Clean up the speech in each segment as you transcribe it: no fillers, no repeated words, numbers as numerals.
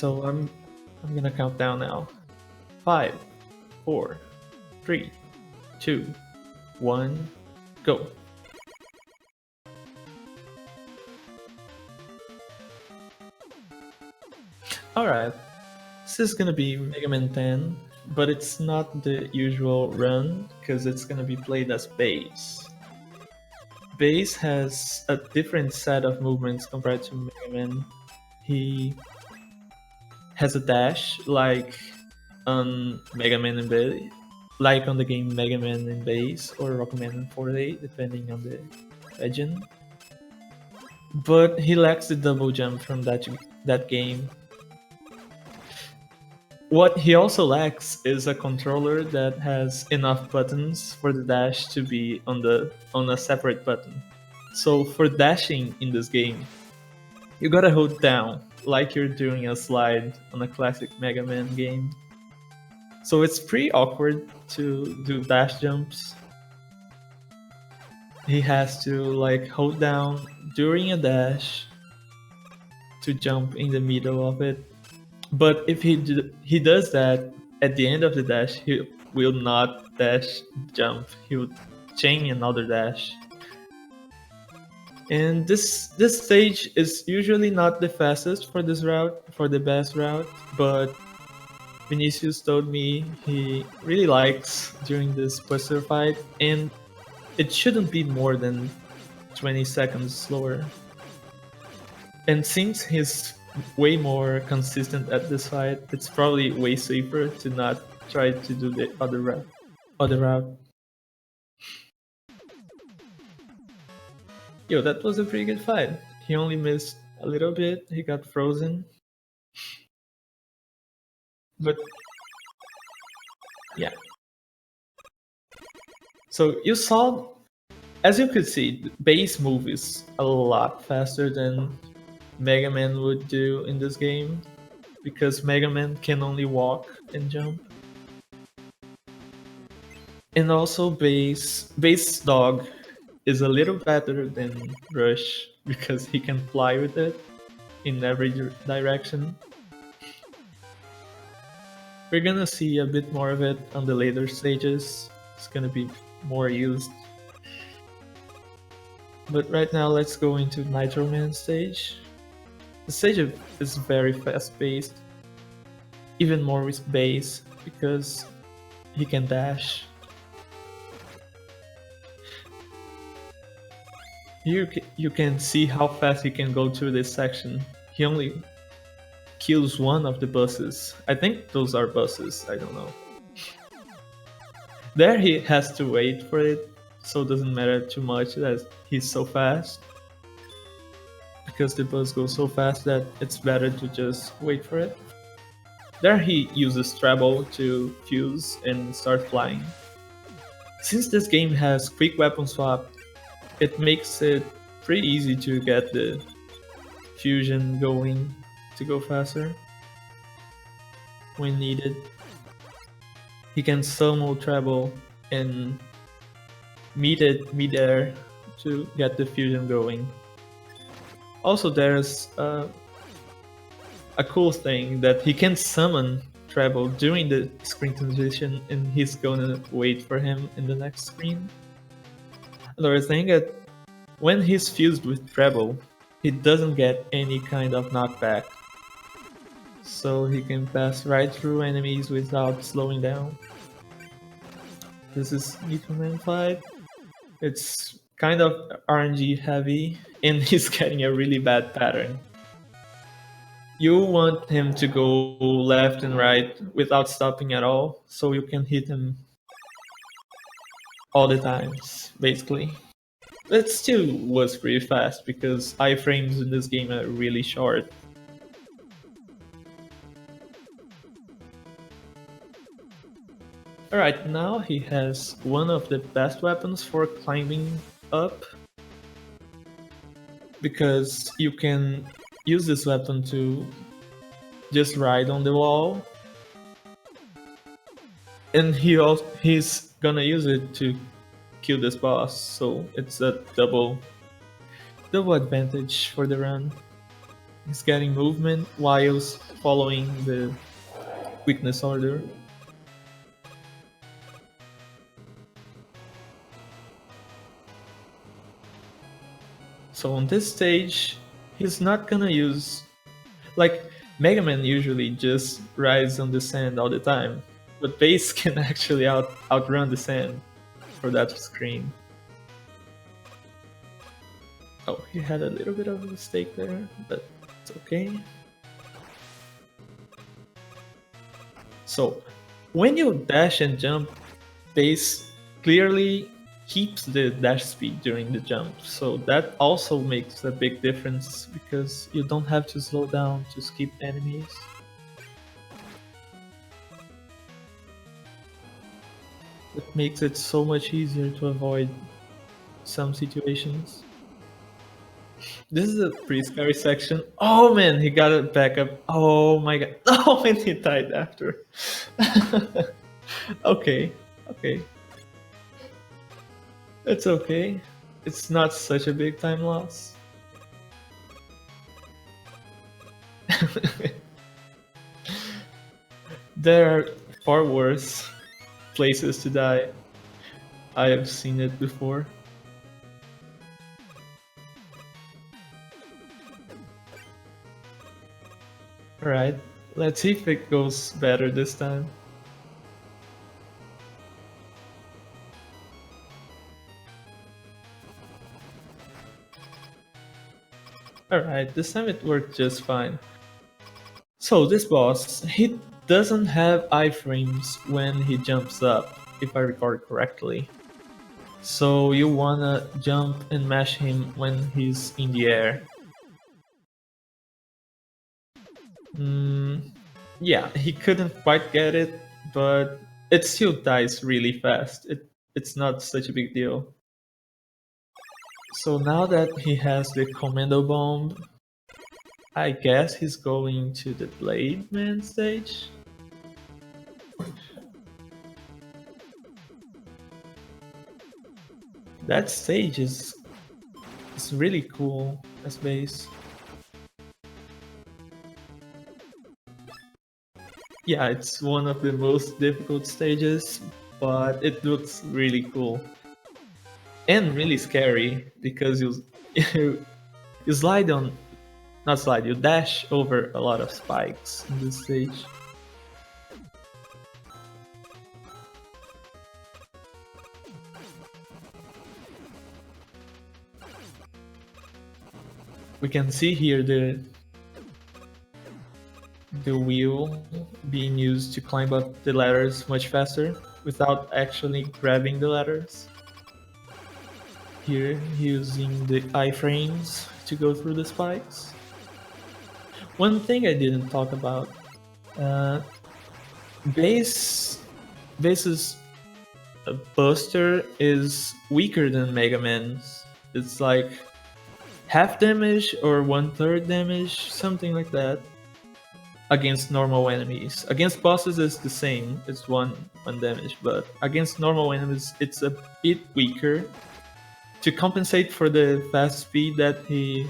So I'm gonna count down now. 5, 4, 3, 2, 1, go. Alright, this is gonna be Mega Man 10, but it's not the usual run, because it's gonna be played as Bass. Bass has a different set of movements compared to Mega Man. He has a dash like on Mega Man and Bass, like on the game Mega Man and Bass or Rockman and 4A, depending on the legend. But he lacks the double jump from that game. What he also lacks is a controller that has enough buttons for the dash to be on a separate button. So for dashing in this game, you gotta hold down like you're doing a slide on a classic Mega Man game. So it's pretty awkward to do dash jumps. He has to like hold down during a dash to jump in the middle of it. But if he does that at the end of the dash, he will not dash jump. He will chain another dash. And this stage is usually not the fastest for this route, for the best route, but Vinicius told me he really likes during this Buster fight, and it shouldn't be more than 20 seconds slower. And since he's way more consistent at this fight, it's probably way safer to not try to do the other route. Yo, that was a pretty good fight. He only missed a little bit, he got frozen. But yeah. So you saw, as you could see, Bass move is a lot faster than Mega Man would do in this game, because Mega Man can only walk and jump. And also Bass Dog is a little better than Rush because he can fly with it in every direction. We're gonna see a bit more of it on the later stages. It's gonna be more used. But right now let's go into Nitro Man stage. The stage is very fast paced, even more with Bass because he can dash. Here you can see how fast he can go through this section. He only kills one of the buses. I think those are buses, I don't know. There he has to wait for it, so it doesn't matter too much that he's so fast. Because the bus goes so fast that it's better to just wait for it. There he uses treble to fuse and start flying. Since this game has quick weapon swap, it makes it pretty easy to get the fusion going to go faster when needed. He can summon treble and meet it mid-air to get the fusion going. Also, there's a cool thing that he can summon treble during the screen transition, and he's gonna wait for him in the next screen. Another thing that when he's fused with treble, he doesn't get any kind of knockback, so he can pass right through enemies without slowing down. This is Nitro Man fight. It's kind of RNG heavy, and he's getting a really bad pattern. You want him to go left and right without stopping at all, so you can hit him all the times, basically. It still was pretty fast because iframes in this game are really short. Alright, now he has one of the best weapons for climbing up, because you can use this weapon to just ride on the wall, and he's gonna use it to kill this boss, so it's a double advantage for the run. He's getting movement whilst following the weakness order. So on this stage, he's not gonna use, like, Mega Man usually just rides on the sand all the time, but Bass can actually outrun the sand for that screen. Oh, he had a little bit of a mistake there, but it's okay. So when you dash and jump, Bass clearly keeps the dash speed during the jump, so that also makes a big difference because you don't have to slow down to skip enemies. It makes it so much easier to avoid some situations. This is a pretty scary section. Oh man, he got it back up. Oh my god. Oh, and he died after. Okay, okay. It's okay. It's not such a big time loss. There are far worse places to die. I have seen it before. Alright, let's see if it goes better this time. Alright, this time it worked just fine. So this boss, he doesn't have iframes when he jumps up, if I recall correctly. So you wanna jump and mash him when he's in the air. Yeah, he couldn't quite get it, but it still dies really fast. It's not such a big deal. So now that he has the Commando Bomb, I guess he's going to the Blade Man stage? That stage is really cool as Bass. Yeah, it's one of the most difficult stages, but it looks really cool. And really scary because you slide on, not slide, you dash over a lot of spikes in this stage. We can see here the wheel being used to climb up the ladders much faster without actually grabbing the ladders. Here, using the iframes to go through the spikes. One thing I didn't talk about, uh, Bass's Buster is weaker than Mega Man's. It's like half damage or 1/3 damage, something like that, against normal enemies. Against bosses it's the same, it's one damage, but against normal enemies it's a bit weaker to compensate for the fast speed that he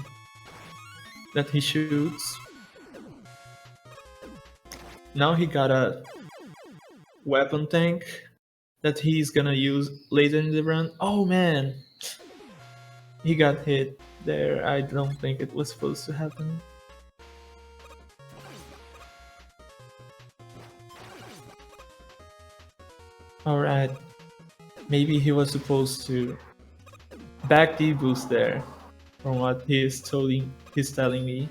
shoots. Now he got a weapon tank that he's gonna use later in the run. Oh man! He got hit there. I don't think it was supposed to happen. Alright. Maybe he was supposed to back the boost there, from what he's telling me.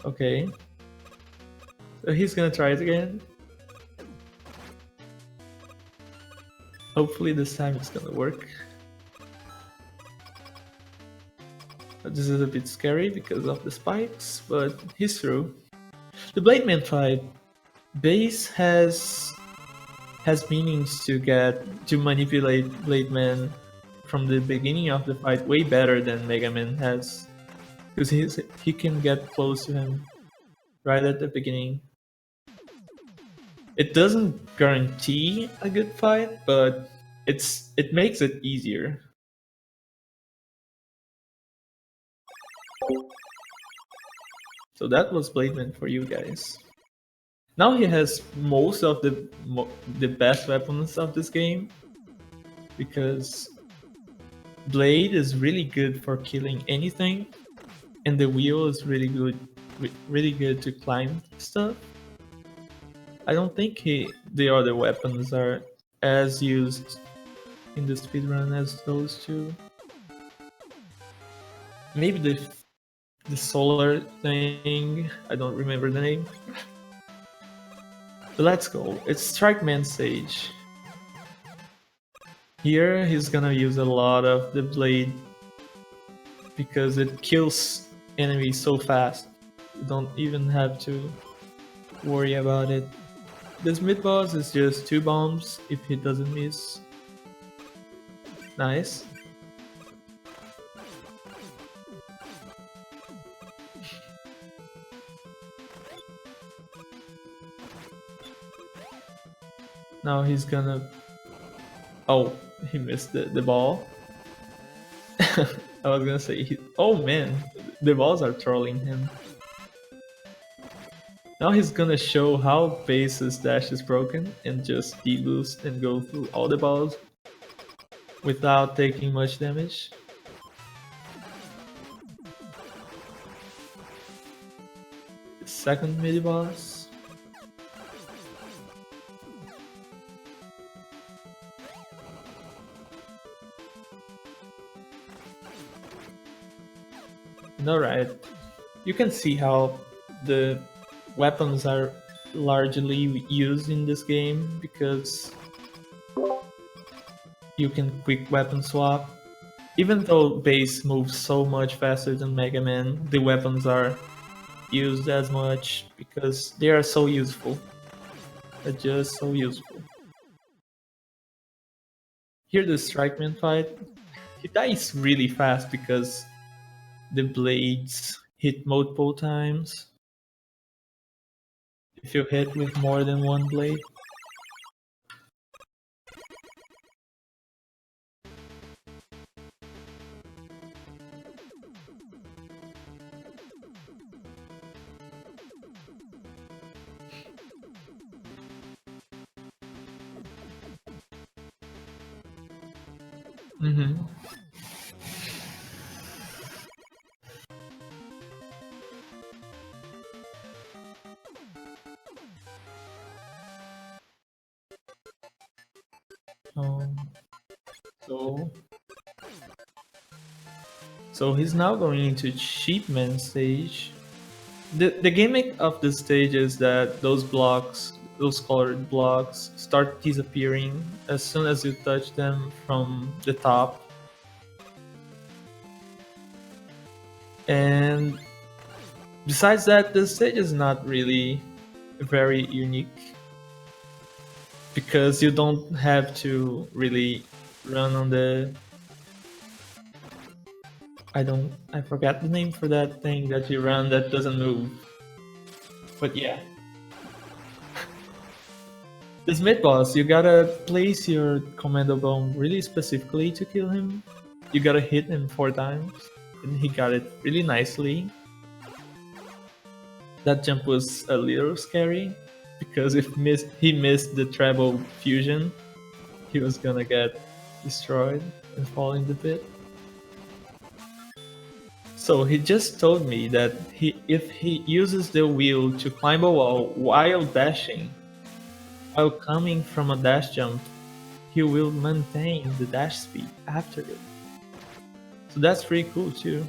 Okay. So he's gonna try it again. Hopefully this time it's gonna work. This is a bit scary because of the spikes, but he's through. The Blade Man fight. Bass has meanings to manipulate Blade Man from the beginning of the fight way better than Mega Man has, because he can get close to him right at the beginning. It doesn't guarantee a good fight, but it makes it easier. So that was Blade meant for you guys. Now he has most of the best weapons of this game, because Blade is really good for killing anything, and the wheel is really good to climb stuff. I don't think the other weapons are as used in the speedrun as those two. Maybe the solar thing, I don't remember the name. But let's go. It's Strike Man stage. Here he's gonna use a lot of the blade because it kills enemies so fast. You don't even have to worry about it. This mid boss is just 2 bombs if he doesn't miss. Nice. Now he's gonna... Oh, he missed the ball. I was gonna say, oh man, the balls are trolling him. Now he's gonna show how base's dash is broken and just D-boost and go through all the balls without taking much damage. Second midi boss. Alright, you can see how the weapons are largely used in this game because you can quick weapon swap. Even though base moves so much faster than Mega Man, the weapons are used as much because they are so useful. They're just so useful. Here the Strike Man fight, he dies really fast because the blades hit multiple times. If you hit with more than one blade. Mm-hmm. So So he's now going into Sheepman stage. The gimmick of this stage is that those blocks, those colored blocks, start disappearing as soon as you touch them from the top. And besides that, the stage is not really very unique because you don't have to really run on the... I forgot the name for that thing that you run that doesn't move. But yeah. This mid boss, you gotta place your commando bomb really specifically to kill him. You gotta hit him 4 times, and he got it really nicely. That jump was a little scary, because if he missed the treble fusion, he was gonna get destroyed and fall in the pit. So he just told me that if he uses the wheel to climb a wall while dashing, while coming from a dash jump, he will maintain the dash speed after it. So that's pretty cool too.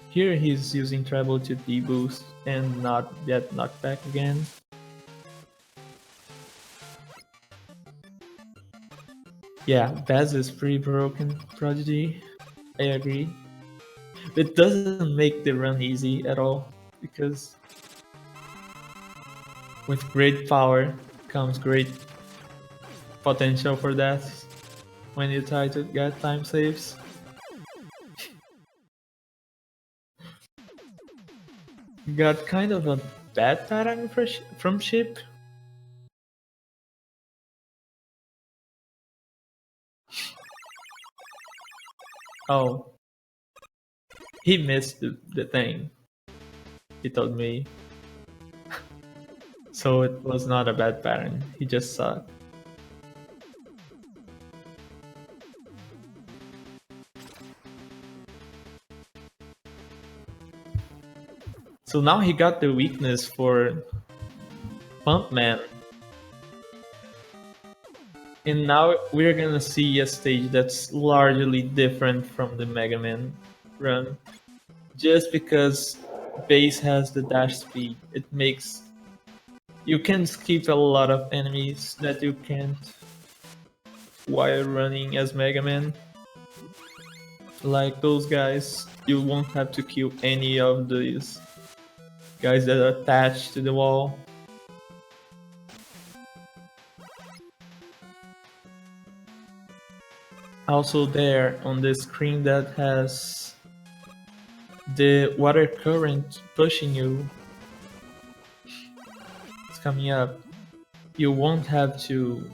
Here he's using treble to deboost and not get knocked back again. Yeah, Baz is pretty broken, Prodigy. I agree. It doesn't make the run easy at all, because with great power comes great potential for death when you try to get time saves. You got kind of a bad pattern from Ship. Oh. He missed the thing, he told me. So it was not a bad pattern. He just sucked. So now he got the weakness for Pump Man. And now we're gonna see a stage that's largely different from the Mega Man run. Just because base has the dash speed, it makes you can skip a lot of enemies that you can't while running as Mega Man. Like those guys, you won't have to kill any of these guys that are attached to the wall. Also there on the screen that has the water current pushing you, it's coming up. You won't have to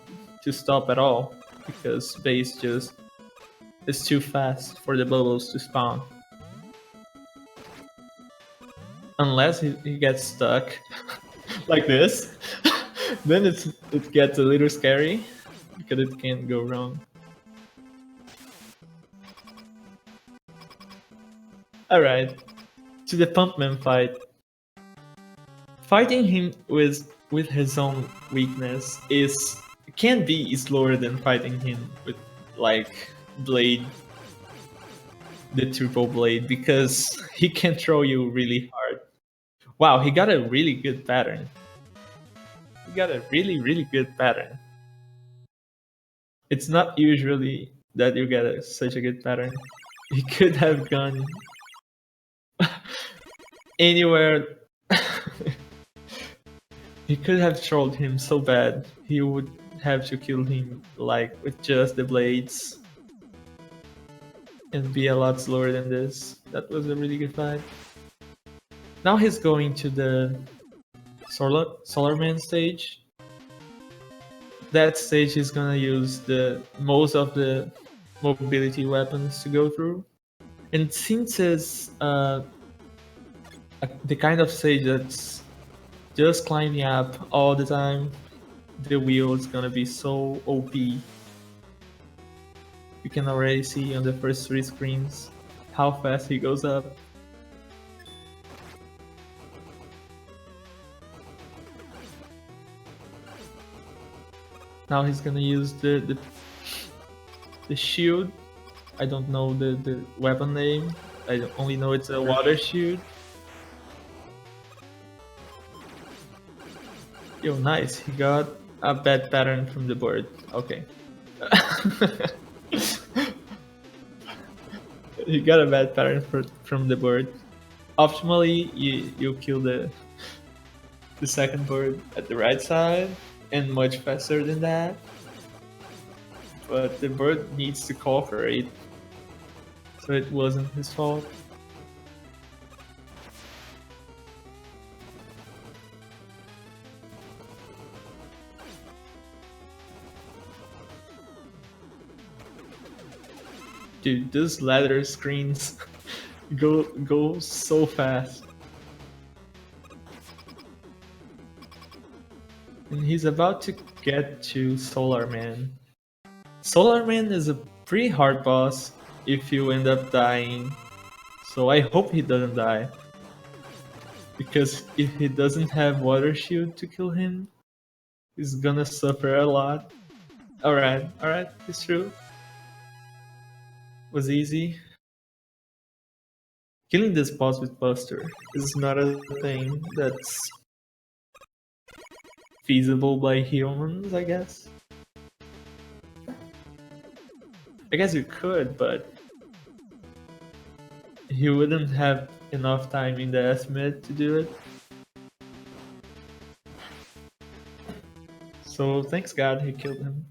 stop at all because base just is too fast for the bubbles to spawn. Unless he gets stuck like this, then it gets a little scary because it can go wrong. Alright, to the Pumpman fight. Fighting him with his own weakness is can be slower than fighting him with like blade, the triple blade, because he can throw you really hard. Wow, he got a really good pattern. He got a really good pattern. It's not usually that you get such a good pattern. He could have gone anywhere. He could have trolled him so bad. He would have to kill him like with just the blades and be a lot slower than this. That was a really good fight. Now he's going to the Solar Man stage. That stage is gonna use the most of the mobility weapons to go through. And since it's the kind of stage that's just climbing up all the time, the wheel is gonna be so OP. You can already see on the first 3 screens how fast he goes up. Now he's gonna use the shield. I don't know the weapon name. I only know it's a water shield. Yo, nice. He got a bad pattern from the board. Okay. He got a bad pattern from the board. Optimally, you kill the second board at the right side and much faster than that. But the bird needs to cooperate, so it wasn't his fault. Dude, those ladder screens go so fast. And he's about to get to Solar Man. Solar Man is a pretty hard boss if you end up dying. So I hope he doesn't die. Because if he doesn't have Water Shield to kill him, he's gonna suffer a lot. Alright, it's true. Was easy. Killing this boss with Buster is not a thing that's feasible by humans, I guess. I guess you could, but you wouldn't have enough time in the estimate to do it. So thanks God he killed him.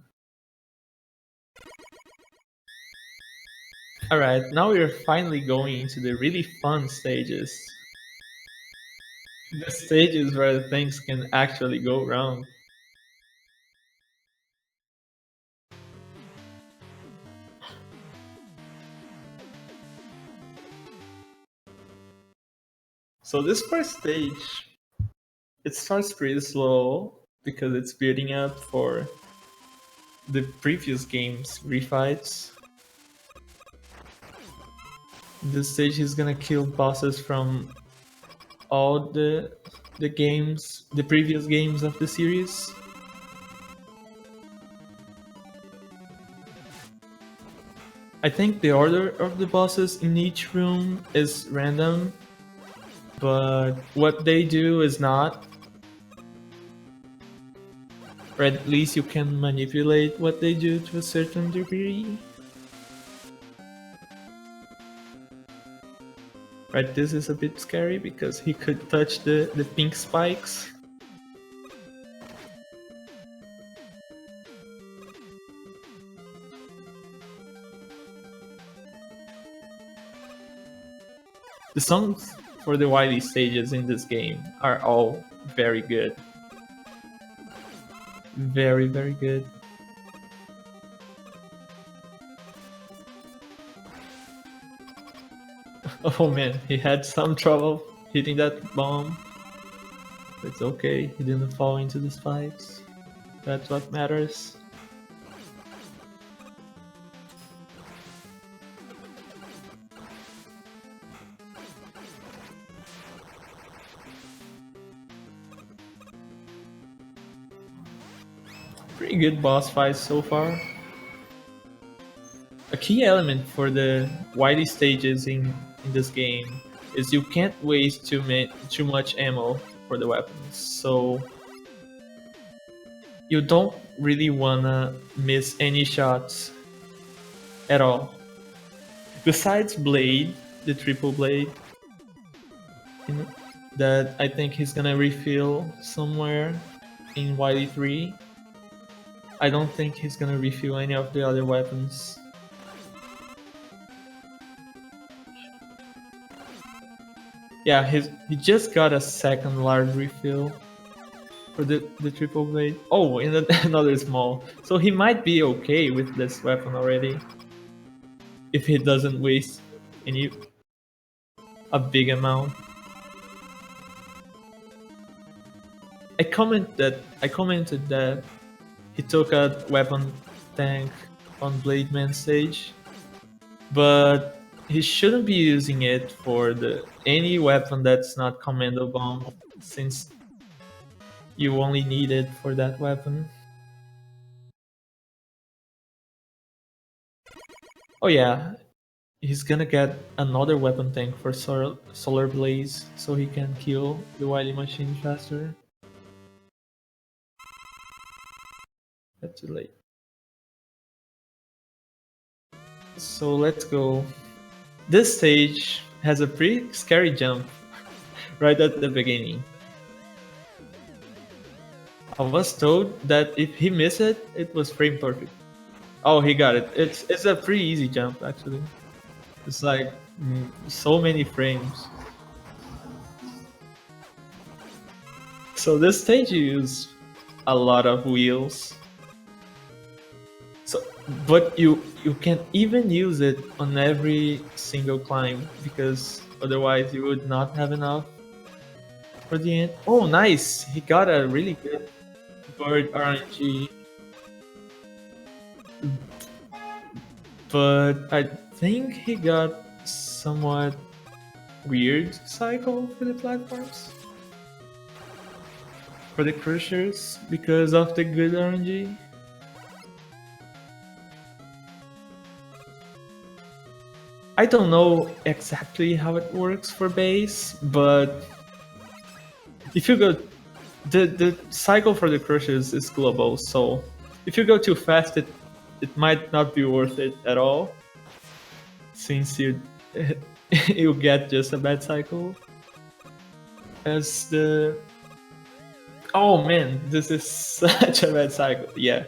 Alright, now we're finally going into the really fun stages. The stages where things can actually go wrong. So this first stage, it starts pretty slow because it's building up for the previous game's refights. This stage he's gonna kill bosses from all the games, the previous games of the series. I think the order of the bosses in each room is random, but what they do is not. Or at least you can manipulate what they do to a certain degree. Right, this is a bit scary because he could touch the pink spikes. The songs for the Wily stages in this game are all very good. Very, very good. Oh man, he had some trouble hitting that bomb. It's okay, he didn't fall into the spikes. That's what matters. Pretty good boss fights so far. A key element for the Wily stages in this game is you can't waste too much ammo for the weapons, so you don't really wanna miss any shots at all. Besides Blade, the triple blade, that I think he's gonna refill somewhere in Wily 3. I don't think he's gonna refill any of the other weapons. Yeah, he just got a second large refill for the triple blade. Oh, and another small. So he might be okay with this weapon already. If he doesn't waste a big amount. I commented that he took a weapon tank on Blade Man stage, but he shouldn't be using it for any weapon that's not Commando Bomb, since you only need it for that weapon. Oh yeah, he's gonna get another weapon tank for Solar Blaze, so he can kill the Wily machine faster. That's too late. So let's go. This stage has a pretty scary jump right at the beginning. I was told that if he missed it, it was frame perfect. Oh, he got it. It's a pretty easy jump actually. It's like so many frames. So this stage you use a lot of wheels. So, but you can't even use it on every single climb because otherwise you would not have enough for the end. Oh, nice! He got a really good bird RNG. But I think he got somewhat weird cycle for the platforms. For the crushers because of the good RNG. I don't know exactly how it works for base, but if you go, the cycle for the crushers is global, so if you go too fast, it might not be worth it at all, since you you get just a bad cycle. As the oh man, this is such a bad cycle. Yeah.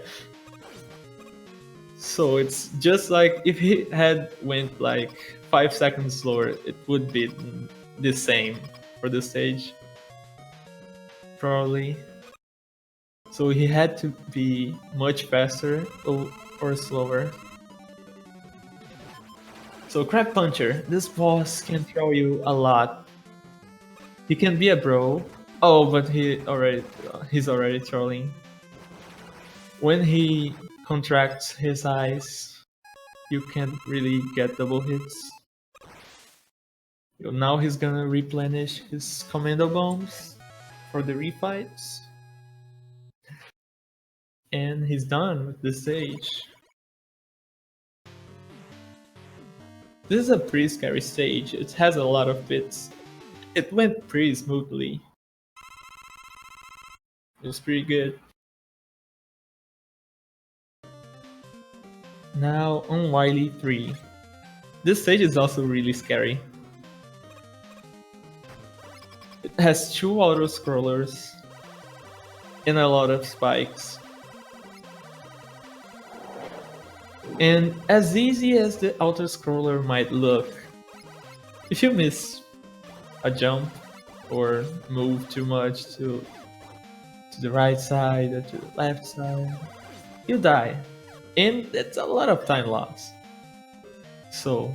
So it's just like if he had went like 5 seconds slower, it would be the same for the stage. Probably. So he had to be much faster or slower. So Crab Puncher, this boss can throw you a lot. He can be a bro. Oh, but he's already trolling. When he contracts his eyes, you can't really get double hits. Now he's gonna replenish his commando bombs for the refights. And he's done with the stage. This is a pretty scary stage. It has a lot of bits. It went pretty smoothly. It was pretty good. Now on Wily 3. This stage is also really scary. It has 2 auto-scrollers and a lot of spikes. And as easy as the auto-scroller might look, if you miss a jump or move too much to the right side or to the left side, you die. And it's a lot of time loss. So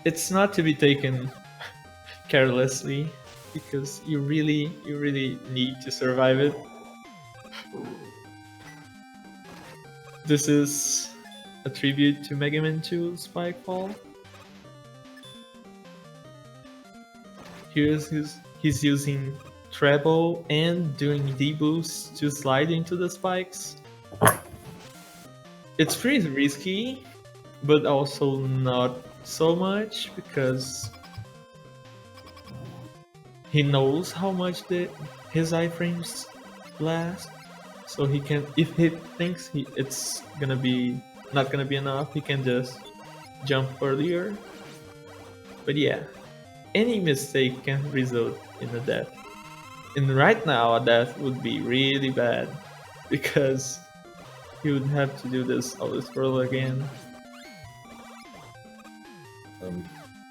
it's not to be taken carelessly, because you really need to survive it. This is a tribute to Mega Man 2 Spikefall. He's using treble and doing D-boost to slide into the spikes. It's pretty risky, but also not so much, because he knows how much his iframes last. So he can, if he thinks it's gonna be not gonna be enough, he can just jump earlier. But yeah, any mistake can result in a death. And right now a death would be really bad, because he would have to do this auto-scroll again.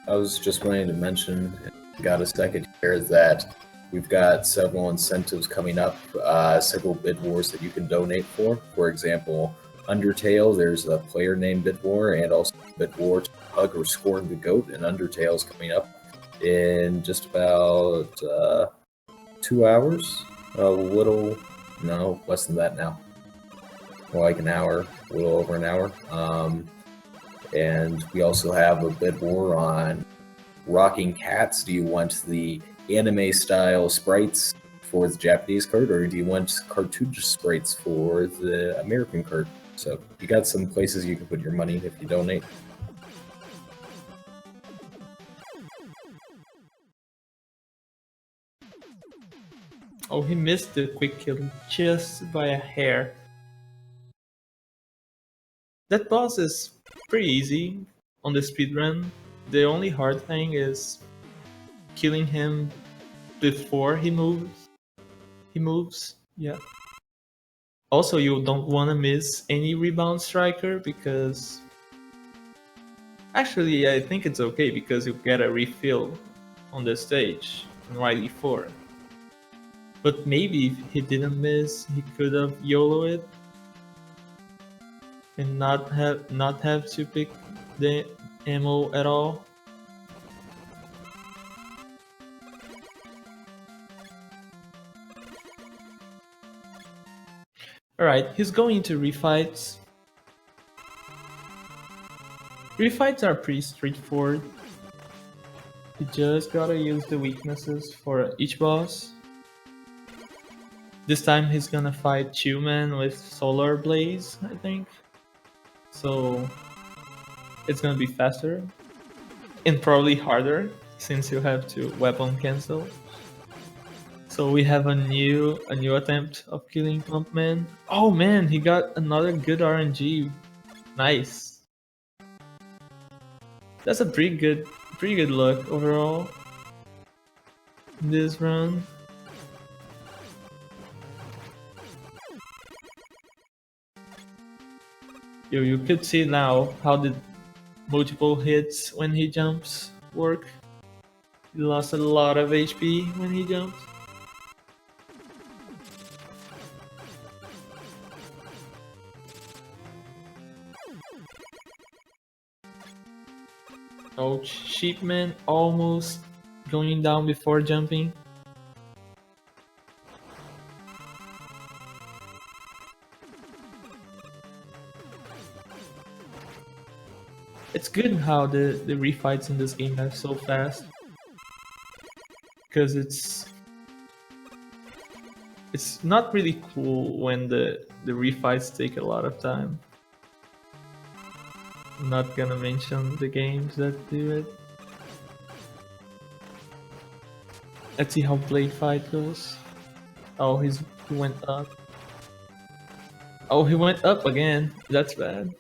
I was just wanting to mention, got a second here, that we've got several incentives coming up, several bid wars that you can donate for. For example, Undertale, there's a player named Bid War, and also Bid War to hug or scorn the goat, and Undertale's coming up in just about 2 hours. Less than that now. More like an hour, a little over an hour. And we also have a bid war on Rocking Cats. Do you want the anime style sprites for the Japanese card, or do you want cartoonish sprites for the American card? So you got some places you can put your money if you donate. Oh, he missed the quick kill just by a hair. That boss is pretty easy on the speedrun. The only hard thing is killing him before he moves. Yeah. Also, you don't want to miss any rebound striker, because actually I think it's okay, because you get a refill on the stage in Wily 4. But maybe if he didn't miss, he could have YOLO it and not have to pick the ammo at all. Alright, he's going to refights. Refights are pretty straightforward. You just gotta use the weaknesses for each boss. This time he's gonna fight Two-Man with Solar Blaze, I think. So it's gonna be faster and probably harder, since you have to weapon cancel. So we have a new attempt of killing Pumpman. Oh man, he got another good RNG. Nice. That's a pretty good look overall in this run. You could see now how the multiple hits when he jumps work. He lost a lot of HP when he jumps. Oh, Sheepman almost going down before jumping. It's good how the refights in this game are so fast, because it's not really cool when the refights take a lot of time. I'm not gonna mention the games that do it. Let's see how Blade Fight goes. Oh, he went up. Oh, he went up again. That's bad.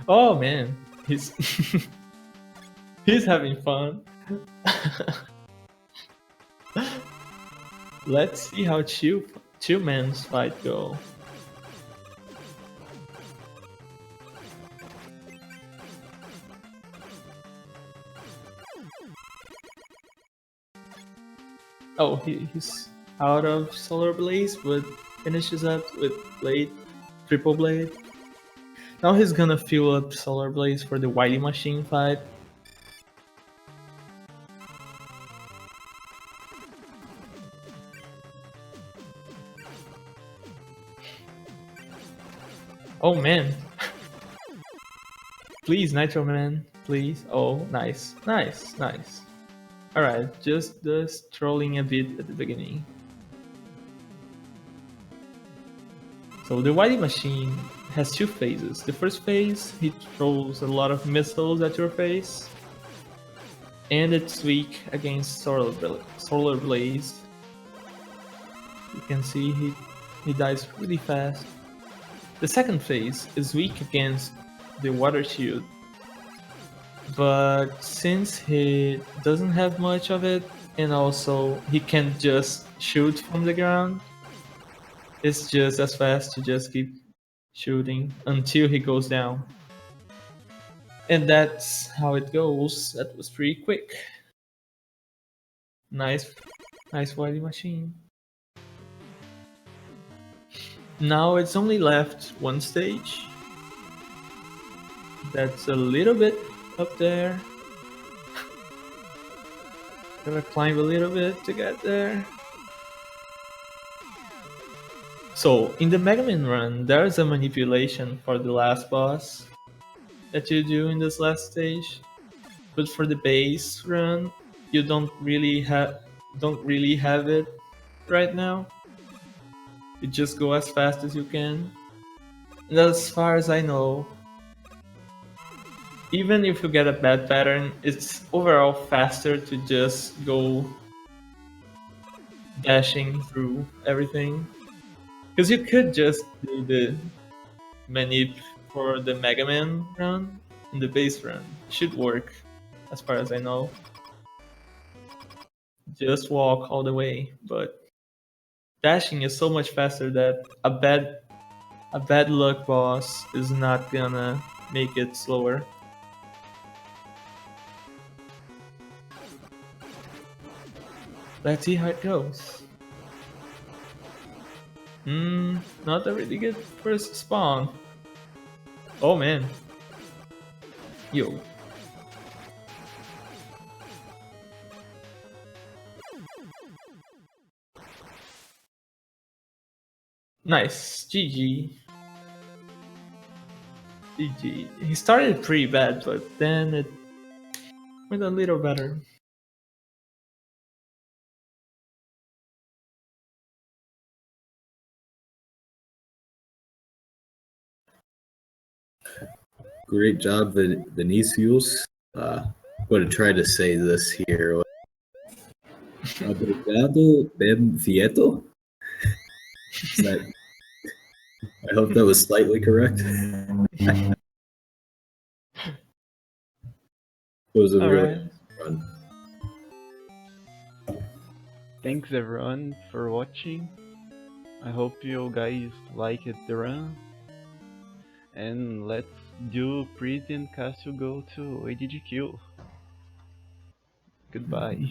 Oh man, he's he's having fun. Let's see how two men's fight go. Oh, he's out of Solar Blaze, but finishes up with Blade, Triple Blade. Now he's gonna fuel up Solar Blaze for the Wily Machine fight. Oh man. Please, Nitro Man, please. Oh, nice, nice, nice. Alright, just trolling a bit at the beginning. So the Wily Machine has two phases. The first phase, he throws a lot of missiles at your face, and it's weak against Solar Blaze. You can see he dies really fast. The second phase is weak against the Water Shield, but since he doesn't have much of it, and also he can just shoot from the ground, it's just as fast to just keep shooting until he goes down. And that's how it goes. That was pretty quick. Nice Wily Machine. Now it's only left one stage. That's a little bit up there. Gotta climb a little bit to get there. So in the Mega Man run, there's a manipulation for the last boss that you do in this last stage. But for the base run, you don't really have it right now. You just go as fast as you can. And as far as I know, even if you get a bad pattern, it's overall faster to just go dashing through everything. Because you could just do the manip for the Mega Man run and the base run. Should work, as far as I know. Just walk all the way, but dashing is so much faster that a bad luck boss is not gonna make it slower. Let's see how it goes. Not a really good first spawn. Oh man. Yo. Nice. GG. GG. He started pretty bad, but then it went a little better. Great job, Vinicius. I'm going to try to say this here. Obrigado, Ben Vieto. I hope that was slightly correct. It was a really fun. Thanks everyone for watching. I hope you guys liked the run. And let's do Pretty and Castle go to ADGQ. Goodbye.